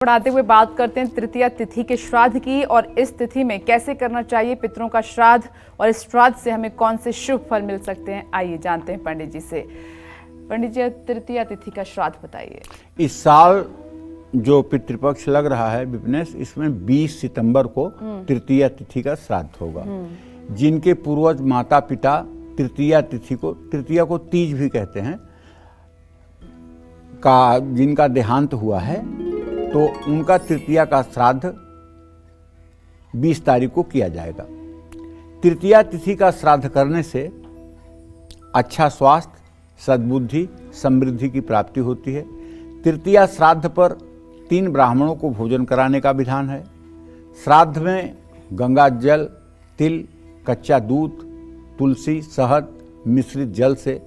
बढ़ाते हुए बात करते हैं तृतीया तिथि के श्राद्ध की और इस तिथि में कैसे करना चाहिए पितरों का श्राद्ध और इस श्राद्ध से हमें कौन से शुभ फल मिल सकते हैं। आइए जानते हैं पंडित जी से। पंडित जी, तृतीया तिथि का श्राद्ध बताइए। इस साल जो पितृपक्ष लग रहा है विपनेश, इसमें 20 सितंबर को तृतीया तिथि का श्राद्ध होगा। जिनके पूर्वज माता पिता तृतीया तिथि को, तृतीया को तीज भी कहते हैं, का जिनका देहांत हुआ है तो उनका तृतीया का श्राद्ध 20 तारीख को किया जाएगा। तृतीया तिथि का श्राद्ध करने से अच्छा स्वास्थ्य, सद्बुद्धि, समृद्धि की प्राप्ति होती है। तृतीया श्राद्ध पर 3 ब्राह्मणों को भोजन कराने का विधान है। श्राद्ध में गंगा जल, तिल, कच्चा दूध, तुलसी, शहद मिश्रित जल से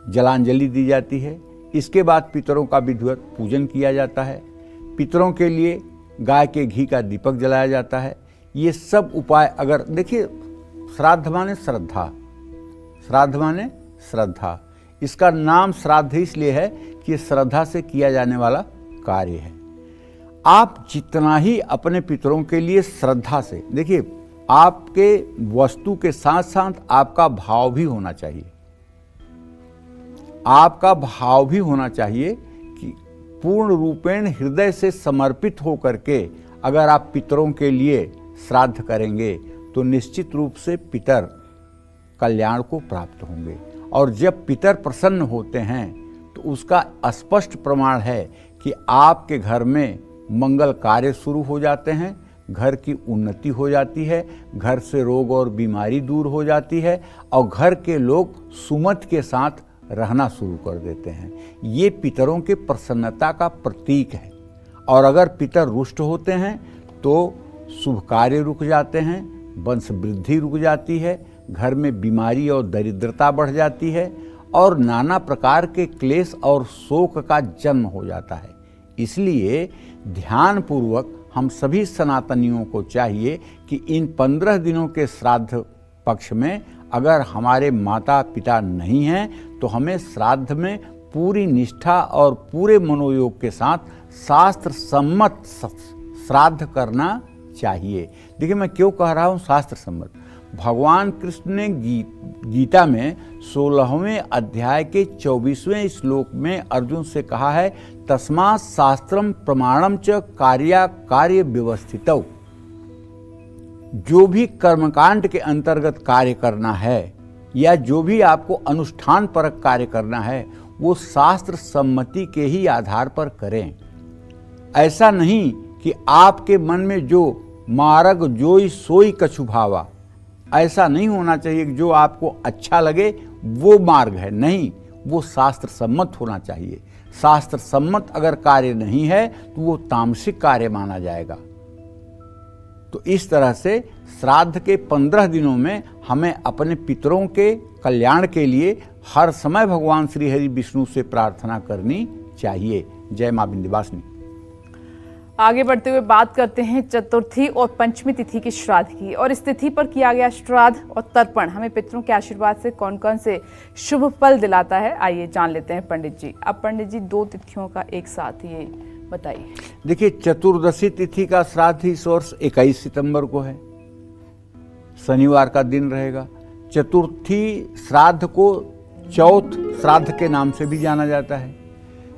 जलांजलि दी जाती है। इसके बाद पितरों का विधिवत पूजन किया जाता है। पितरों के लिए गाय के घी का दीपक जलाया जाता है। ये सब उपाय अगर देखिए, श्राद्ध माने श्रद्धा, श्राद्ध माने श्रद्धा। इसका नाम श्राद्ध इसलिए है कि श्रद्धा से किया जाने वाला कार्य है। आप जितना ही अपने पितरों के लिए श्रद्धा से, देखिए आपके वस्तु के साथ साथ आपका भाव भी होना चाहिए। आपका भाव भी होना चाहिए कि पूर्ण रूपेण हृदय से समर्पित होकर के अगर आप पितरों के लिए श्राद्ध करेंगे तो निश्चित रूप से पितर कल्याण को प्राप्त होंगे। और जब पितर प्रसन्न होते हैं तो उसका स्पष्ट प्रमाण है कि आपके घर में मंगल कार्य शुरू हो जाते हैं, घर की उन्नति हो जाती है, घर से रोग और बीमारी दूर हो जाती है और घर के लोग सुमत के साथ रहना शुरू कर देते हैं। ये पितरों के प्रसन्नता का प्रतीक है। और अगर पितर रुष्ट होते हैं तो शुभ कार्य रुक जाते हैं, वंश वृद्धि रुक जाती है, घर में बीमारी और दरिद्रता बढ़ जाती है और नाना प्रकार के क्लेश और शोक का जन्म हो जाता है। इसलिए ध्यानपूर्वक हम सभी सनातनियों को चाहिए कि इन 15 दिनों के श्राद्ध पक्ष में अगर हमारे माता पिता नहीं हैं तो हमें श्राद्ध में पूरी निष्ठा और पूरे मनोयोग के साथ शास्त्र सम्मत श्राद्ध करना चाहिए। देखिए मैं क्यों कह रहा हूँ शास्त्र सम्मत। भगवान कृष्ण ने गीता में 16वें अध्याय के 24वें श्लोक में अर्जुन से कहा है, तस्मात् शास्त्रम प्रमाणम च कार्य व्यवस्थितौ। जो भी कर्मकांड के अंतर्गत कार्य करना है या जो भी आपको अनुष्ठान परक कार्य करना है वो शास्त्र सम्मति के ही आधार पर करें। ऐसा नहीं कि आपके मन में जो मार्ग जोई सोई कछु भावा, ऐसा नहीं होना चाहिए कि जो आपको अच्छा लगे वो मार्ग है। नहीं, वो शास्त्र सम्मत होना चाहिए। शास्त्र सम्मत अगर कार्य नहीं है तो वो तामसिक कार्य माना जाएगा। तो इस तरह से श्राद्ध के 15 दिनों में हमें अपने पितरों के कल्याण के लिए हर समय भगवान श्री हरि विष्णु से प्रार्थना करनी चाहिए। जय मां विंध्यवासिनी। आगे बढ़ते हुए बात करते हैं चतुर्थी और पंचमी तिथि की श्राद्ध की और इस तिथि पर किया गया श्राद्ध और तर्पण हमें पितरों के आशीर्वाद से कौन कौन से शुभ फल दिलाता है। आइए जान लेते हैं पंडित जी। अब पंडित जी 2 तिथियों का एक साथ ये बताइए। देखिए चतुर्दशी तिथि का श्राद्ध इस वर्ष 21 सितंबर को है, शनिवार का दिन रहेगा। चतुर्थी श्राद्ध को चौथ श्राद्ध के नाम से भी जाना जाता है।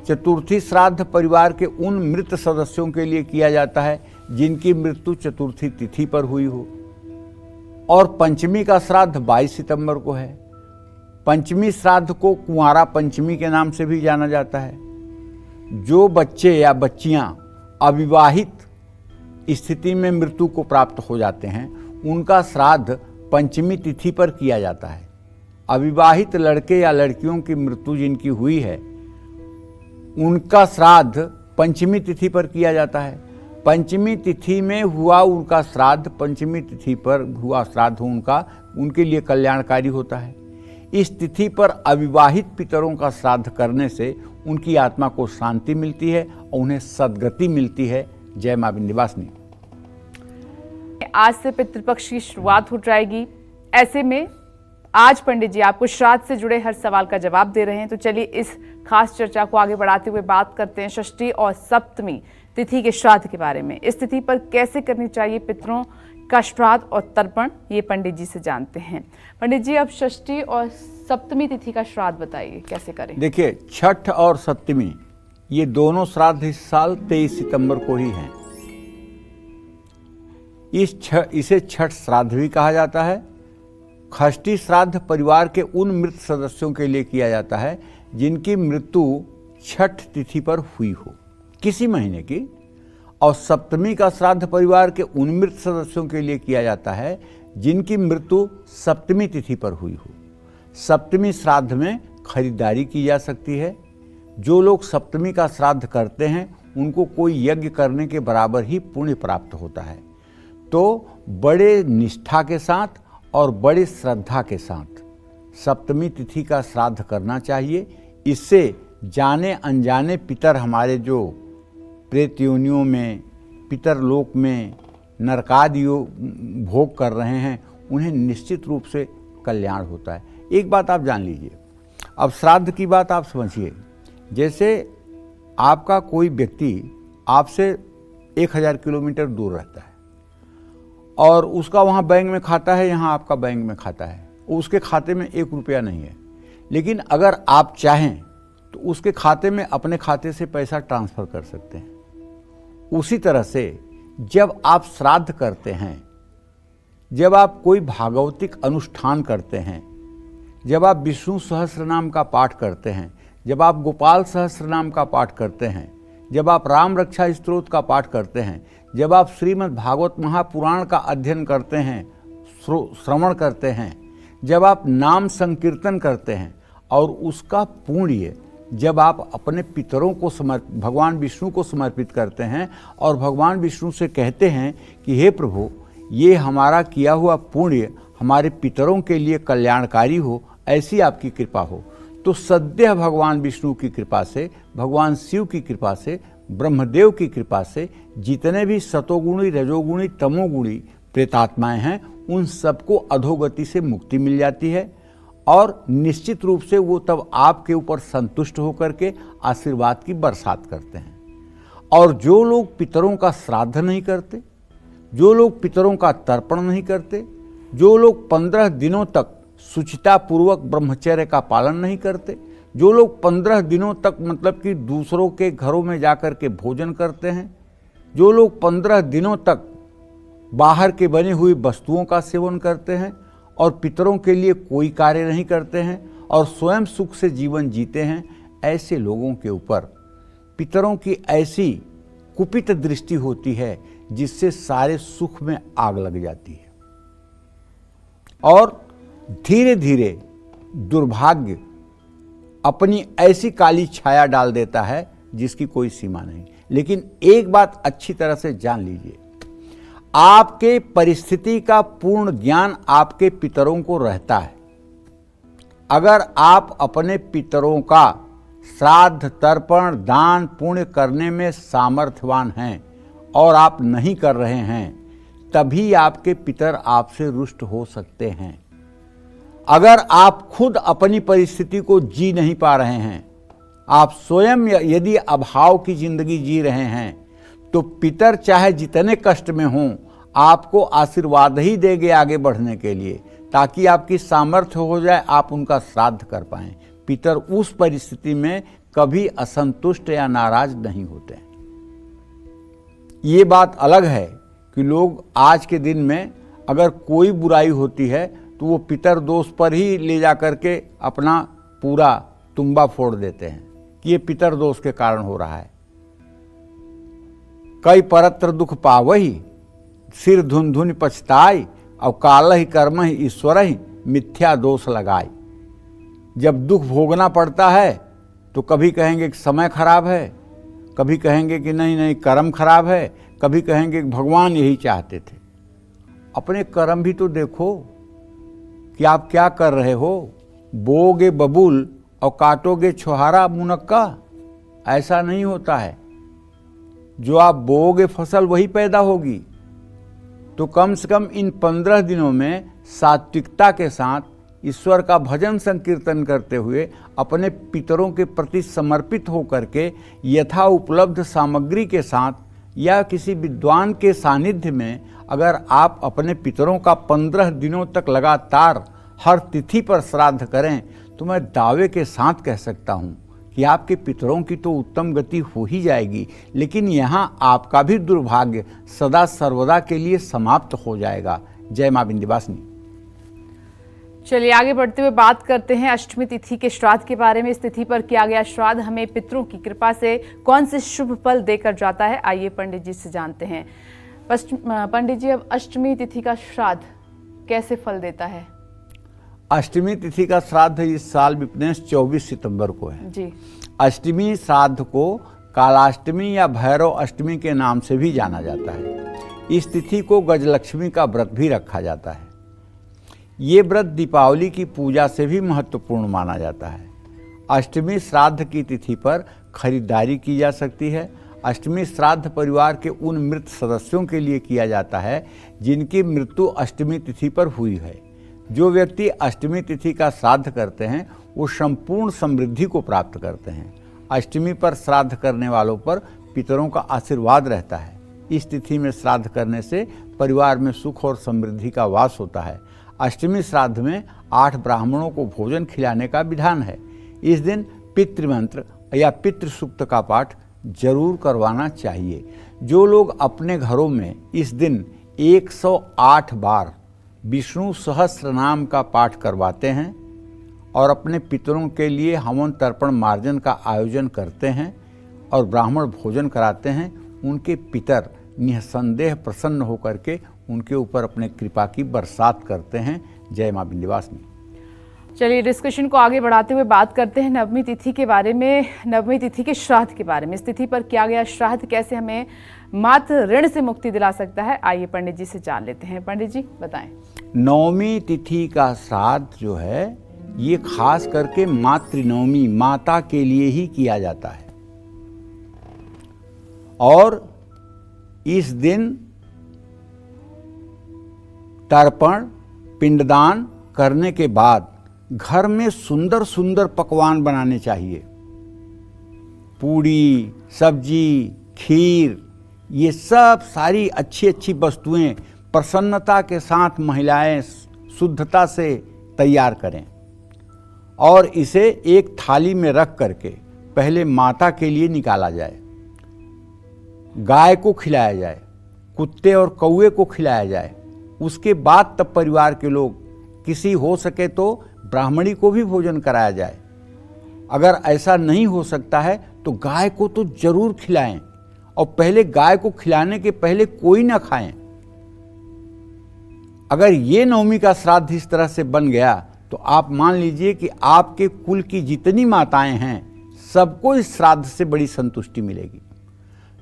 चतुर्थी श्राद्ध परिवार के उन मृत सदस्यों के लिए किया जाता है जिनकी मृत्यु चतुर्थी तिथि पर हुई हो। और पंचमी का श्राद्ध 22 सितंबर को है। पंचमी श्राद्ध को कुंवारा पंचमी के नाम से भी जाना जाता है। जो बच्चे या बच्चियां अविवाहित स्थिति में मृत्यु को प्राप्त हो जाते हैं उनका श्राद्ध पंचमी तिथि पर किया जाता है। अविवाहित लड़के या लड़कियों की मृत्यु जिनकी हुई है उनका श्राद्ध पंचमी तिथि पर किया जाता है। पंचमी तिथि में हुआ उनका श्राद्ध, पंचमी तिथि पर हुआ श्राद्ध उनके लिए कल्याणकारी होता है। इस तिथि पर अविवाहित पितरों का श्राद्ध करने से उनकी आत्मा को शांति मिलती है और उन्हें सद्गति मिलती है। जय मां विंध्यवासिनी। आज से पितृपक्ष की शुरुआत हो जाएगी। ऐसे में आज पंडित जी आपको श्राद्ध से जुड़े हर सवाल का जवाब दे रहे हैं। तो चलिए इस खास चर्चा को आगे बढ़ाते हुए बात करते हैं षष्ठी और सप्तमी तिथि के श्राद्ध के बारे में। इस तिथि पर कैसे करनी चाहिए पितरों का श्राद्ध और तर्पण, ये पंडित जी से जानते हैं। पंडित जी, अब षष्ठी और सप्तमी तिथि का श्राद्ध बताइए, कैसे करें? देखिए, छठ और सप्तमी ये दोनों श्राद्ध इस साल 23 सितंबर को ही हैं। इसे छठ श्राद्ध भी कहा जाता है। षष्ठी श्राद्ध परिवार के उन मृत सदस्यों के लिए किया जाता है जिनकी मृत्यु छठ तिथि पर हुई हो, किसी महीने की। और सप्तमी का श्राद्ध परिवार के उन मृत सदस्यों के लिए किया जाता है जिनकी मृत्यु सप्तमी तिथि पर हुई हो। सप्तमी श्राद्ध में खरीदारी की जा सकती है। जो लोग सप्तमी का श्राद्ध करते हैं उनको कोई यज्ञ करने के बराबर ही पुण्य प्राप्त होता है। तो बड़े निष्ठा के साथ और बड़ी श्रद्धा के साथ सप्तमी तिथि का श्राद्ध करना चाहिए। इससे जाने अनजाने पितर हमारे जो प्रेत योनियों में, पितर लोक में नरकादि भोग कर रहे हैं, उन्हें निश्चित रूप से कल्याण होता है। एक बात आप जान लीजिए, अब श्राद्ध की बात आप समझिए। जैसे आपका कोई व्यक्ति आपसे 1000 किलोमीटर दूर रहता है और उसका वहाँ बैंक में खाता है, यहाँ आपका बैंक में खाता है, उसके खाते में 1 रुपया नहीं है। लेकिन अगर आप चाहें तो उसके खाते में अपने खाते से पैसा ट्रांसफ़र कर सकते हैं। उसी तरह से जब आप श्राद्ध करते हैं, जब आप कोई भागवतिक अनुष्ठान करते हैं, जब आप विष्णु सहस्रनाम का पाठ करते हैं, जब आप गोपाल सहस्रनाम का पाठ करते हैं, जब आप राम रक्षा स्तोत्र का पाठ करते हैं, जब आप श्रीमद् भागवत महापुराण का अध्ययन करते हैं, श्रवण करते हैं, जब आप नाम संकीर्तन करते हैं और उसका पुण्य जब आप अपने पितरों को भगवान विष्णु को समर्पित करते हैं और भगवान विष्णु से कहते हैं कि हे प्रभु, ये हमारा किया हुआ पुण्य हमारे पितरों के लिए कल्याणकारी हो, ऐसी आपकी कृपा हो, तो सद्यः भगवान विष्णु की कृपा से, भगवान शिव की कृपा से, ब्रह्मदेव की कृपा से जितने भी सतोगुणी, रजोगुणी, तमोगुणी प्रेतात्माएं हैं, उन सबको अधोगति से मुक्ति मिल जाती है। और निश्चित रूप से वो तब आपके ऊपर संतुष्ट होकर के आशीर्वाद की बरसात करते हैं। और जो लोग पितरों का श्राद्ध नहीं करते, जो लोग पितरों का तर्पण नहीं करते, जो लोग 15 दिनों तक शुचितापूर्वक ब्रह्मचर्य का पालन नहीं करते, जो लोग 15 दिनों तक मतलब कि दूसरों के घरों में जाकर के भोजन करते हैं, जो लोग 15 दिनों तक बाहर के बनी हुई वस्तुओं का सेवन करते हैं और पितरों के लिए कोई कार्य नहीं करते हैं और स्वयं सुख से जीवन जीते हैं, ऐसे लोगों के ऊपर पितरों की ऐसी कुपित दृष्टि होती है जिससे सारे सुख में आग लग जाती है और धीरे धीरे दुर्भाग्य अपनी ऐसी काली छाया डाल देता है जिसकी कोई सीमा नहीं। लेकिन एक बात अच्छी तरह से जान लीजिए, आपके परिस्थिति का पूर्ण ज्ञान आपके पितरों को रहता है। अगर आप अपने पितरों का श्राद्ध, तर्पण, दान, पुण्य करने में सामर्थ्यवान हैं और आप नहीं कर रहे हैं, तभी आपके पितर आपसे रुष्ट हो सकते हैं। अगर आप खुद अपनी परिस्थिति को जी नहीं पा रहे हैं, आप स्वयं यदि अभाव की जिंदगी जी रहे हैं, तो पितर चाहे जितने कष्ट में हों, आपको आशीर्वाद ही देंगे आगे बढ़ने के लिए, ताकि आपकी सामर्थ्य हो जाए, आप उनका श्राद्ध कर पाएं। पितर उस परिस्थिति में कभी असंतुष्ट या नाराज नहीं होते। ये बात अलग है कि लोग आज के दिन में अगर कोई बुराई होती है तो वो पितर दोष पर ही ले जा करके अपना पूरा तुम्बा फोड़ देते हैं कि ये पितर दोष के कारण हो रहा है। कई परत्र दुख पावही, सिर धुन धुन पछताई, और काल ही कर्म ही ईश्वर ही मिथ्या दोष लगाई। जब दुख भोगना पड़ता है तो कभी कहेंगे कि समय खराब है, कभी कहेंगे कि नहीं नहीं कर्म खराब है, कभी कहेंगे कि भगवान यही चाहते थे। अपने कर्म भी तो देखो कि आप क्या कर रहे हो। बोगे बबूल और काटोगे छुहारा मुनक्का, ऐसा नहीं होता है। जो आप बोओगे फसल वही पैदा होगी। तो कम से कम इन 15 दिनों में सात्विकता के साथ ईश्वर का भजन संकीर्तन करते हुए अपने पितरों के प्रति समर्पित होकर के यथा उपलब्ध सामग्री के साथ या किसी विद्वान के सानिध्य में अगर आप अपने पितरों का 15 दिनों तक लगातार हर तिथि पर श्राद्ध करें तो मैं दावे के साथ कह सकता हूँ कि आपके पितरों की तो उत्तम गति हो ही जाएगी, लेकिन यहाँ आपका भी दुर्भाग्य सदा सर्वदा के लिए समाप्त हो जाएगा। जय माँ विंध्यवासिनी। चलिए आगे बढ़ते हुए बात करते हैं अष्टमी तिथि के श्राद्ध के बारे में। इस तिथि पर किया गया श्राद्ध हमें पितरों की कृपा से कौन से शुभ फल देकर जाता है, आइए पंडित जी से जानते हैं। पंडित जी, अब अष्टमी तिथि का श्राद्ध कैसे फल देता है? अष्टमी तिथि का श्राद्ध इस साल विपनेश 24 सितंबर को है जी। अष्टमी श्राद्ध को कालाष्टमी या भैरव अष्टमी के नाम से भी जाना जाता है। इस तिथि को गजलक्ष्मी का व्रत भी रखा जाता है। ये व्रत दीपावली की पूजा से भी महत्वपूर्ण माना जाता है। अष्टमी श्राद्ध की तिथि पर खरीदारी की जा सकती है। अष्टमी श्राद्ध परिवार के उन मृत सदस्यों के लिए किया जाता है जिनकी मृत्यु अष्टमी तिथि पर हुई है। जो व्यक्ति अष्टमी तिथि का श्राद्ध करते हैं वो संपूर्ण समृद्धि को प्राप्त करते हैं। अष्टमी पर श्राद्ध करने वालों पर पितरों का आशीर्वाद रहता है। इस तिथि में श्राद्ध करने से परिवार में सुख और समृद्धि का वास होता है। अष्टमी श्राद्ध में 8 ब्राह्मणों को भोजन खिलाने का विधान है। इस दिन पितृमंत्र या पितृ सूक्त का पाठ जरूर करवाना चाहिए। जो लोग अपने घरों में इस दिन 108 बार विष्णु सहस्त्र नाम का पाठ करवाते हैं और अपने पितरों के लिए हवन तर्पण मार्जन का आयोजन करते हैं और ब्राह्मण भोजन कराते हैं, उनके पितर निसंदेह प्रसन्न होकर के उनके ऊपर अपने कृपा की बरसात करते हैं। जय माँ विंध्यवासिनी। चलिए डिस्कशन को आगे बढ़ाते हुए बात करते हैं नवमी तिथि के बारे में, नवमी तिथि के श्राद्ध के बारे में। इस तिथि पर किया गया श्राद्ध कैसे हमें मात्र ऋण से मुक्ति दिला सकता है, आइए पंडित जी से जान लेते हैं। पंडित जी बताएं। नवमी तिथि का श्राद्ध जो है ये खास करके मातृनवमी माता के लिए ही किया जाता है और इस दिन तर्पण पिंडदान करने के बाद घर में सुंदर सुंदर पकवान बनाने चाहिए। पूड़ी, सब्जी, खीर, ये सब सारी अच्छी अच्छी वस्तुएं प्रसन्नता के साथ महिलाएं शुद्धता से तैयार करें और इसे एक थाली में रख करके पहले माता के लिए निकाला जाए, गाय को खिलाया जाए, कुत्ते और कौवे को खिलाया जाए। उसके बाद तब परिवार के लोग, किसी हो सके तो ब्राह्मणी को भी भोजन कराया जाए। अगर ऐसा नहीं हो सकता है तो गाय को तो जरूर खिलाएं और पहले गाय को खिलाने के पहले कोई ना खाएं। अगर ये नवमी का श्राद्ध इस तरह से बन गया तो आप मान लीजिए कि आपके कुल की जितनी माताएं हैं सबको इस श्राद्ध से बड़ी संतुष्टि मिलेगी।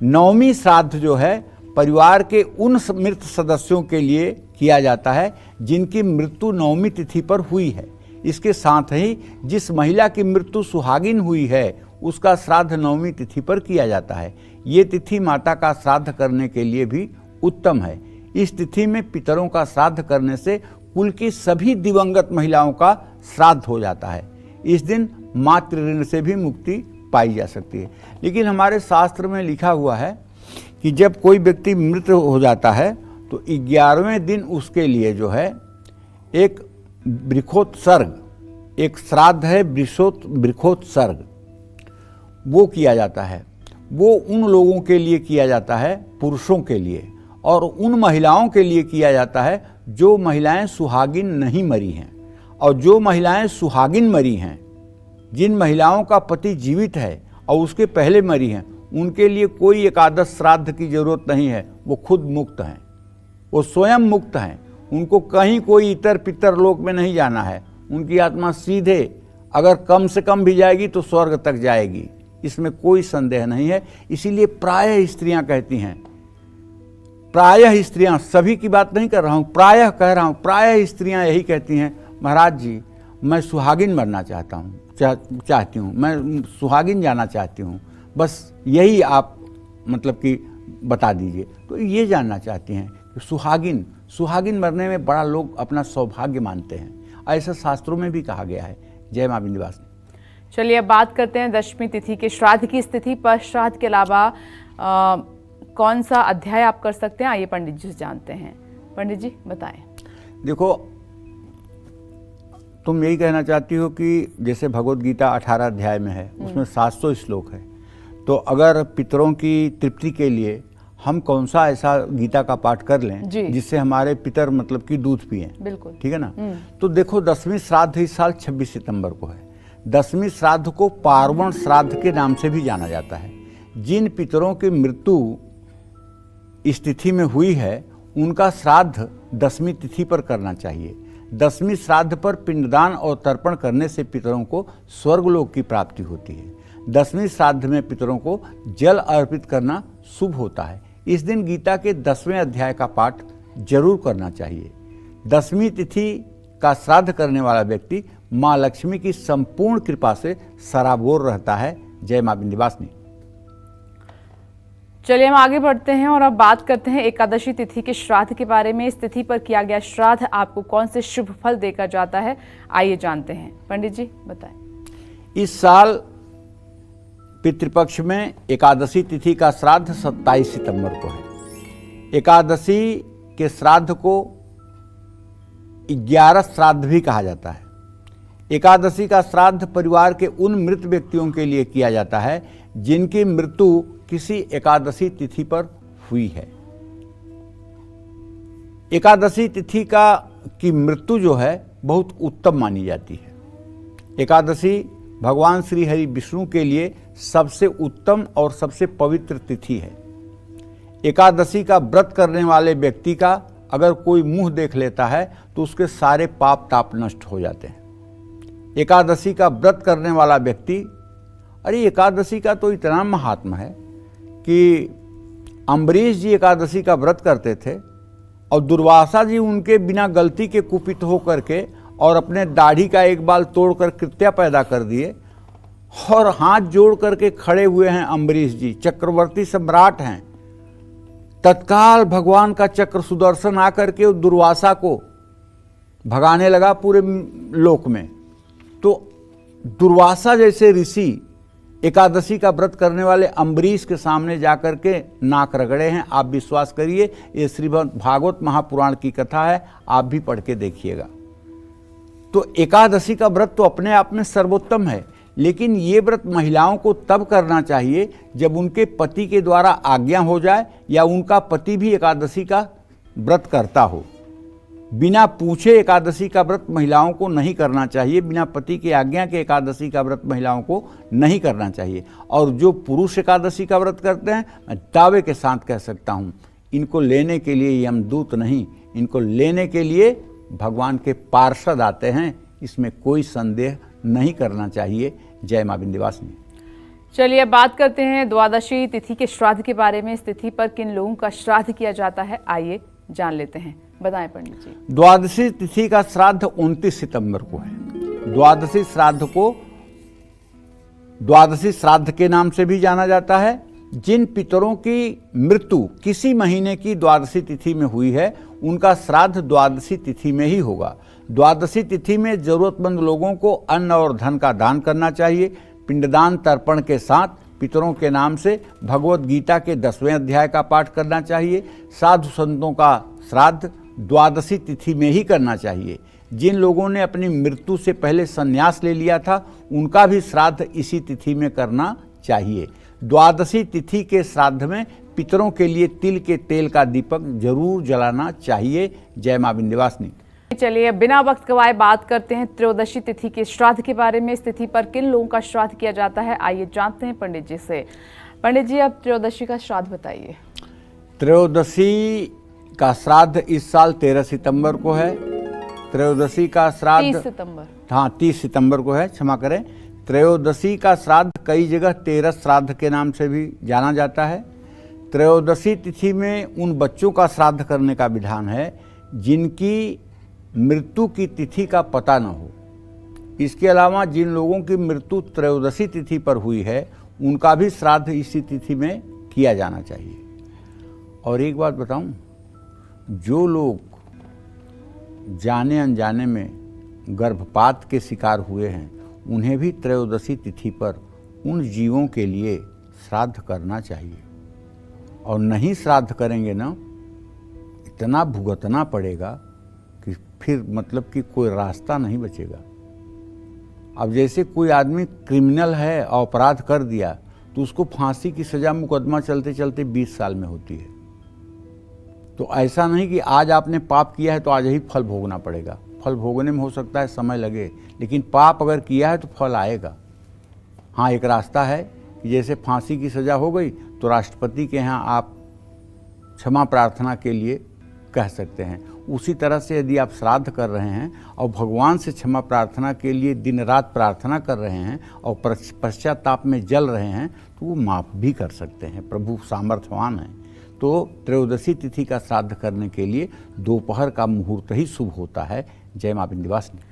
नवमी श्राद्ध जो है परिवार के उन मृत सदस्यों के लिए किया जाता है जिनकी मृत्यु नवमी तिथि पर हुई है। इसके साथ ही जिस महिला की मृत्यु सुहागिन हुई है उसका श्राद्ध नवमी तिथि पर किया जाता है। ये तिथि माता का श्राद्ध करने के लिए भी उत्तम है। इस तिथि में पितरों का श्राद्ध करने से कुल की सभी दिवंगत महिलाओं का श्राद्ध हो जाता है। इस दिन मातृ ऋण से भी मुक्ति पाई जा सकती है। लेकिन हमारे शास्त्र में लिखा हुआ है कि जब कोई व्यक्ति मृत हो जाता है तो 11वें दिन उसके लिए जो है एक वृक्षोत्सर्ग, एक श्राद्ध है वृक्षोत्सर्ग, वो किया जाता है। वो उन लोगों के लिए किया जाता है, पुरुषों के लिए, और उन महिलाओं के लिए किया जाता है जो महिलाएं सुहागिन नहीं मरी हैं। और जो महिलाएं सुहागिन मरी हैं, जिन महिलाओं का पति जीवित है और उसके पहले मरी हैं, उनके लिए कोई एकादश श्राद्ध की जरूरत नहीं है। वो खुद मुक्त हैं, वो स्वयं मुक्त हैं। उनको कहीं कोई इतर पितर लोक में नहीं जाना है। उनकी आत्मा सीधे अगर कम से कम भी जाएगी तो स्वर्ग तक जाएगी, इसमें कोई संदेह नहीं है। इसीलिए प्रायः स्त्रियां कहती हैं, प्रायः स्त्रियां, सभी की बात नहीं कर रहा हूं, प्रायः कह रहा हूं, प्रायः स्त्रियां यही कहती हैं, महाराज जी मैं सुहागिन मरना चाहता हूं, चाहती हूं, मैं सुहागिन जाना चाहती हूं, बस यही आप मतलब कि बता दीजिए। तो ये जानना चाहती हैं कि सुहागिन मरने में बड़ा लोग अपना सौभाग्य मानते हैं, ऐसा शास्त्रों में भी कहा गया है। जय माँ विंध्यवासिनी। चलिए अब बात करते हैं दशमी तिथि के श्राद्ध की। इस तिथि पर श्राद्ध के अलावा कौन सा अध्याय आप कर सकते हैं, आइए पंडित जी से जानते हैं। पंडित जी बताएं। देखो, तुम यही कहना चाहती हो कि जैसे भगवत गीता 18 अध्याय में है, उसमें 700 श्लोक है, तो अगर पितरों की तृप्ति के लिए हम कौन सा ऐसा गीता का पाठ कर लें जिससे हमारे पितर मतलब कि दूध पिए। बिल्कुल ठीक है ना। तो देखो, 10वीं श्राद्ध इस साल 26 सितंबर को है। 10वीं श्राद्ध को पार्वण श्राद्ध के नाम से भी जाना जाता है। जिन पितरों की मृत्यु इस तिथि में हुई है उनका श्राद्ध 10वीं तिथि पर करना चाहिए। 10वीं श्राद्ध पर पिंडदान और तर्पण करने से पितरों को स्वर्गलोक की प्राप्ति होती है। 10वीं श्राद्ध में पितरों को जल अर्पित करना शुभ होता है। इस दिन गीता के 10वें अध्याय का पाठ जरूर करना चाहिए। 10वीं तिथि का श्राद्ध करने वाला व्यक्ति माँ लक्ष्मी की संपूर्ण कृपा से सराबोर रहता है। जय माँ विंध्यवासिनी। चलिए हम आगे बढ़ते हैं और अब बात करते हैं एकादशी तिथि के श्राद्ध के बारे में। इस तिथि पर किया गया श्राद्ध आपको कौन से शुभ फल देकर जाता है, आइए जानते हैं। पंडित जी बताएं। इस साल पितृपक्ष में एकादशी तिथि का श्राद्ध 27 सितंबर को है। एकादशी के श्राद्ध को 11 श्राद्ध भी कहा जाता है। एकादशी का श्राद्ध परिवार के उन मृत व्यक्तियों के लिए किया जाता है जिनकी मृत्यु किसी एकादशी तिथि पर हुई है। एकादशी तिथि की मृत्यु जो है बहुत उत्तम मानी जाती है। एकादशी भगवान श्री हरि विष्णु के लिए सबसे उत्तम और सबसे पवित्र तिथि है। एकादशी का व्रत करने वाले व्यक्ति का अगर कोई मुंह देख लेता है तो उसके सारे पाप ताप नष्ट हो जाते हैं। एकादशी का व्रत करने वाला व्यक्ति, अरे एकादशी का तो इतना महात्मा है कि अम्बरीश जी एकादशी का व्रत करते थे और दुर्वासा जी उनके बिना गलती के कुपित होकर के और अपने दाढ़ी का एक बाल तोड़कर कृत्या पैदा कर दिए और हाथ जोड़ करके खड़े हुए हैं। अम्बरीश जी चक्रवर्ती सम्राट हैं। तत्काल भगवान का चक्र सुदर्शन आकर के दुर्वासा को भगाने लगा पूरे लोक में। तो दुर्वासा जैसे ऋषि एकादशी का व्रत करने वाले अम्बरीश के सामने जाकर के नाक रगड़े हैं। आप विश्वास करिए, ये श्रीमद् भागवत महापुराण की कथा है, आप भी पढ़ के देखिएगा। तो एकादशी का व्रत तो अपने आप में सर्वोत्तम है, लेकिन ये व्रत महिलाओं को तब करना चाहिए जब उनके पति के द्वारा आज्ञा हो जाए या उनका पति भी एकादशी का व्रत करता हो। बिना पूछे एकादशी का व्रत महिलाओं को नहीं करना चाहिए। बिना पति की आज्ञा के एकादशी का व्रत महिलाओं को नहीं करना चाहिए। और जो पुरुष एकादशी का व्रत करते हैं, मैं दावे के साथ कह सकता हूँ, इनको लेने के लिए यमदूत नहीं, इनको लेने के लिए भगवान के पार्षद आते हैं। इसमें कोई संदेह नहीं करना चाहिए। जय माँ विंध्यवासिनी। चलिए बात करते हैं द्वादशी तिथि के श्राद्ध के बारे में। इस तिथि पर किन लोगों का श्राद्ध किया जाता है, आइए जान लेते हैं। बताएं पंडित जी। द्वादशी तिथि का श्राद्ध 29 सितंबर को है। द्वादशी श्राद्ध को द्वादशी श्राद्ध के नाम से भी जाना जाता है। जिन पितरों की मृत्यु किसी महीने की द्वादशी तिथि में हुई है उनका श्राद्ध द्वादशी तिथि में ही होगा। द्वादशी तिथि में जरूरतमंद लोगों को अन्न और धन का दान करना चाहिए। पिंडदान तर्पण के साथ पितरों के नाम से भगवत गीता के 10वें अध्याय का पाठ करना चाहिए। साधु संतों का श्राद्ध द्वादशी तिथि में ही करना चाहिए। जिन लोगों ने अपनी मृत्यु से पहले संन्यास ले लिया था उनका भी श्राद्ध इसी तिथि में करना चाहिए। द्वादशी तिथि के श्राद्ध में पितरों के लिए तिल के तेल का दीपक जरूर जलाना चाहिए। जय माँ विंध्यवासिनी। चलिए बिना वक्त गवाए बात करते हैं त्रयोदशी तिथि के श्राद्ध के बारे में। इस तिथि पर किन लोगों का श्राद्ध किया जाता है, आइए जानते हैं पंडित जी से। पंडित जी अब त्रयोदशी का श्राद्ध बताइए। त्रयोदशी का श्राद्ध इस साल 13 सितंबर को है। त्रयोदशी का श्राद्ध 30 सितंबर, हाँ 30 सितंबर को है, क्षमा करें। त्रयोदशी का श्राद्ध कई जगह 13 श्राद्ध के नाम से भी जाना जाता है। त्रयोदशी तिथि में उन बच्चों का श्राद्ध करने का विधान है जिनकी मृत्यु की तिथि का पता न हो। इसके अलावा जिन लोगों की मृत्यु त्रयोदशी तिथि पर हुई है उनका भी श्राद्ध इसी तिथि में किया जाना चाहिए। और एक बात बताऊं, जो लोग जाने अनजाने में गर्भपात के शिकार हुए हैं उन्हें भी त्रयोदशी तिथि पर उन जीवों के लिए श्राद्ध करना चाहिए। और नहीं श्राद्ध करेंगे ना, इतना भुगतना पड़ेगा कि फिर मतलब कि कोई रास्ता नहीं बचेगा। अब जैसे कोई आदमी क्रिमिनल है और अपराध कर दिया तो उसको फांसी की सज़ा मुकदमा चलते चलते 20 साल में होती है। तो ऐसा नहीं कि आज आपने पाप किया है तो आज ही फल भोगना पड़ेगा। फल भोगने में हो सकता है समय लगे, लेकिन पाप अगर किया है तो फल आएगा। हाँ, एक रास्ता है कि जैसे फांसी की सज़ा हो गई तो राष्ट्रपति के यहाँ आप क्षमा प्रार्थना के लिए कह सकते हैं। उसी तरह से यदि आप श्राद्ध कर रहे हैं और भगवान से क्षमा प्रार्थना के लिए दिन रात प्रार्थना कर रहे हैं और पश्चाताप में जल रहे हैं तो वो माफ़ भी कर सकते हैं। प्रभु सामर्थ्यवान हैं। तो त्रयोदशी तिथि का श्राद्ध करने के लिए दोपहर का मुहूर्त ही शुभ होता है। जय मां विंध्यवासिनी।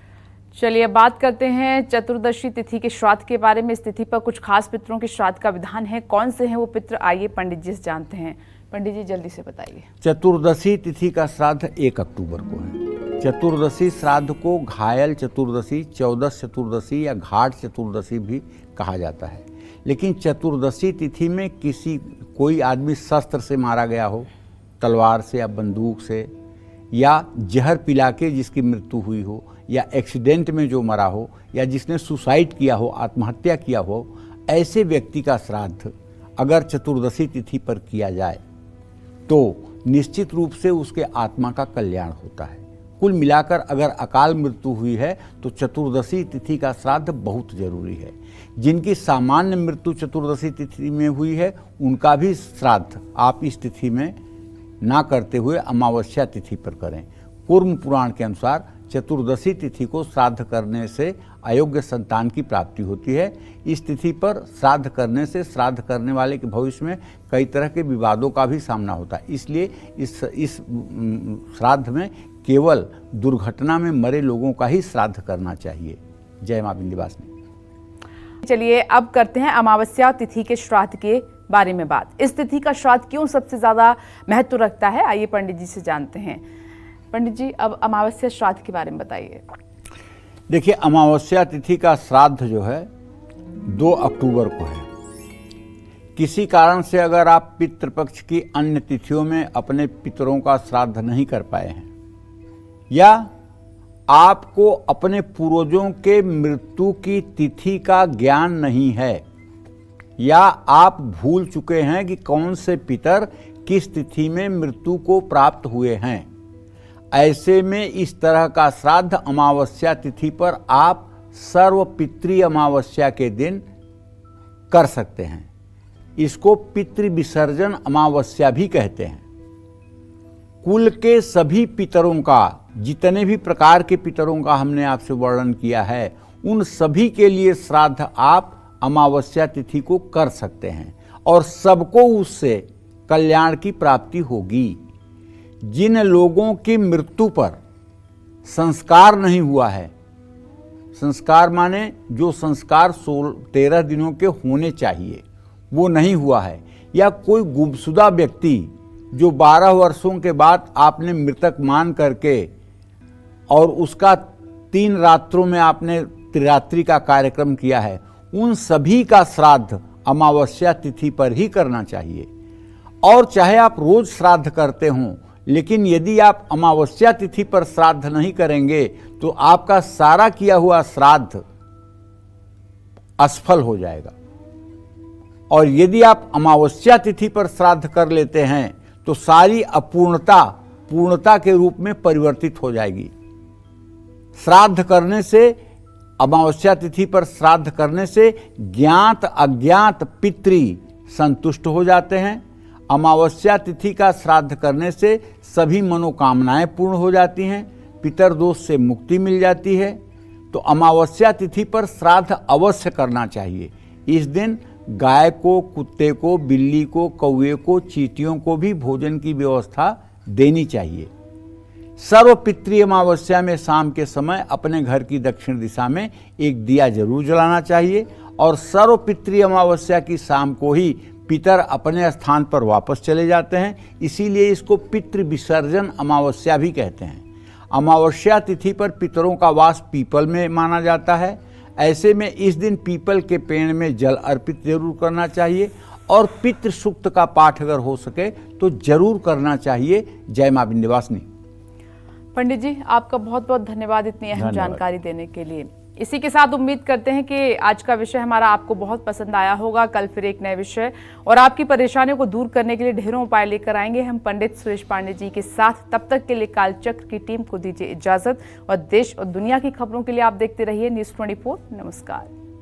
चलिए बात करते हैं चतुर्दशी तिथि के श्राद्ध के बारे में। इस तिथि पर कुछ खास पितरों के श्राद्ध का विधान है। कौन से हैं वो पितर, आइए पंडित जी से जानते हैं। पंडित जी जल्दी से बताइए। चतुर्दशी तिथि का श्राद्ध 1 अक्टूबर को है। चतुर्दशी श्राद्ध को घायल चतुर्दशी, चौदस चतुर्दशी या घाट चतुर्दशी भी कहा जाता है। लेकिन चतुर्दशी तिथि में कोई आदमी शस्त्र से मारा गया हो, तलवार से या बंदूक से, या जहर पिला के जिसकी मृत्यु हुई हो, या एक्सीडेंट में जो मरा हो, या जिसने सुसाइड किया हो, आत्महत्या किया हो, ऐसे व्यक्ति का श्राद्ध अगर चतुर्दशी तिथि पर किया जाए तो निश्चित रूप से उसके आत्मा का कल्याण होता है। कुल मिलाकर अगर अकाल मृत्यु हुई है तो चतुर्दशी तिथि का श्राद्ध बहुत जरूरी है। जिनकी सामान्य मृत्यु चतुर्दशी तिथि में हुई है उनका भी श्राद्ध आप इस तिथि में ना करते हुए अमावस्या तिथि पर करें। कूर्म पुराण के अनुसार चतुर्दशी तिथि को श्राद्ध करने से अयोग्य संतान की प्राप्ति होती है। इस तिथि पर श्राद्ध करने से श्राद्ध करने वाले के भविष्य में कई तरह के विवादों का भी सामना होता है। इसलिए इस श्राद्ध में केवल दुर्घटना में मरे लोगों का ही श्राद्ध करना चाहिए। जय मां विंध्यवासिनी। चलिए अब करते हैं अमावस्या तिथि के श्राद्ध के बारे में बात। इस तिथि का श्राद्ध क्यों सबसे ज्यादा महत्व रखता है, आइए पंडित जी से जानते हैं। पंडित जी अब अमावस्या श्राद्ध के बारे में बताइए। देखिए, अमावस्या तिथि का श्राद्ध जो है 2 अक्टूबर को है। किसी कारण से अगर आप पितृपक्ष की अन्य तिथियों में अपने पितरों का श्राद्ध नहीं कर पाए हैं, या आपको अपने पूर्वजों के मृत्यु की तिथि का ज्ञान नहीं है, या आप भूल चुके हैं कि कौन से पितर किस तिथि में मृत्यु को प्राप्त हुए हैं, ऐसे में इस तरह का श्राद्ध अमावस्या तिथि पर आप सर्व पितृ अमावस्या के दिन कर सकते हैं। इसको पितृ विसर्जन अमावस्या भी कहते हैं। कुल के सभी पितरों का, जितने भी प्रकार के पितरों का हमने आपसे वर्णन किया है, उन सभी के लिए श्राद्ध आप अमावस्या तिथि को कर सकते हैं और सबको उससे कल्याण की प्राप्ति होगी। जिन लोगों की मृत्यु पर संस्कार नहीं हुआ है, संस्कार माने जो संस्कार 13 दिनों के होने चाहिए वो नहीं हुआ है, या कोई गुमशुदा व्यक्ति जो 12 वर्षों के बाद आपने मृतक मान करके और उसका 3 रात्रों में आपने त्रिरात्रि का कार्यक्रम किया है, उन सभी का श्राद्ध अमावस्या तिथि पर ही करना चाहिए। और चाहे आप रोज श्राद्ध करते हों, लेकिन यदि आप अमावस्या तिथि पर श्राद्ध नहीं करेंगे तो आपका सारा किया हुआ श्राद्ध असफल हो जाएगा। और यदि आप अमावस्या तिथि पर श्राद्ध कर लेते हैं तो सारी अपूर्णता पूर्णता के रूप में परिवर्तित हो जाएगी। श्राद्ध करने से, अमावस्या तिथि पर श्राद्ध करने से ज्ञात अज्ञात पितृ संतुष्ट हो जाते हैं। अमावस्या तिथि का श्राद्ध करने से सभी मनोकामनाएं पूर्ण हो जाती हैं, पितर दोष से मुक्ति मिल जाती है। तो अमावस्या तिथि पर श्राद्ध अवश्य करना चाहिए। इस दिन गाय को, कुत्ते को, बिल्ली को, कौवे को, चींटियों को भी भोजन की व्यवस्था देनी चाहिए। सर्व पितृ अमावस्या में शाम के समय अपने घर की दक्षिण दिशा में एक दिया जरूर जलाना चाहिए, और सर्व पितृ अमावस्या की शाम को ही पितर अपने स्थान पर वापस चले जाते हैं, इसीलिए इसको पितृ विसर्जन अमावस्या भी कहते हैं। अमावस्या तिथि पर पितरों का वास पीपल में माना जाता है। ऐसे में इस दिन पीपल के पेड़ में जल अर्पित जरूर करना चाहिए, और पितृ सूक्त का पाठ अगर हो सके तो जरूर करना चाहिए। जय मां विंध्यवासिनी। पंडित जी, आपका बहुत बहुत धन्यवाद इतनी अहम धन्यवाद। जानकारी देने के लिए। इसी के साथ उम्मीद करते हैं कि आज का विषय हमारा आपको बहुत पसंद आया होगा। कल फिर एक नए विषय और आपकी परेशानियों को दूर करने के लिए ढेरों उपाय लेकर आएंगे हम पंडित सुरेश पांडे जी के साथ। तब तक के लिए कालचक्र की टीम को दीजिए इजाजत और देश और दुनिया की खबरों के लिए आप देखते रहिए न्यूज़ 24। नमस्कार।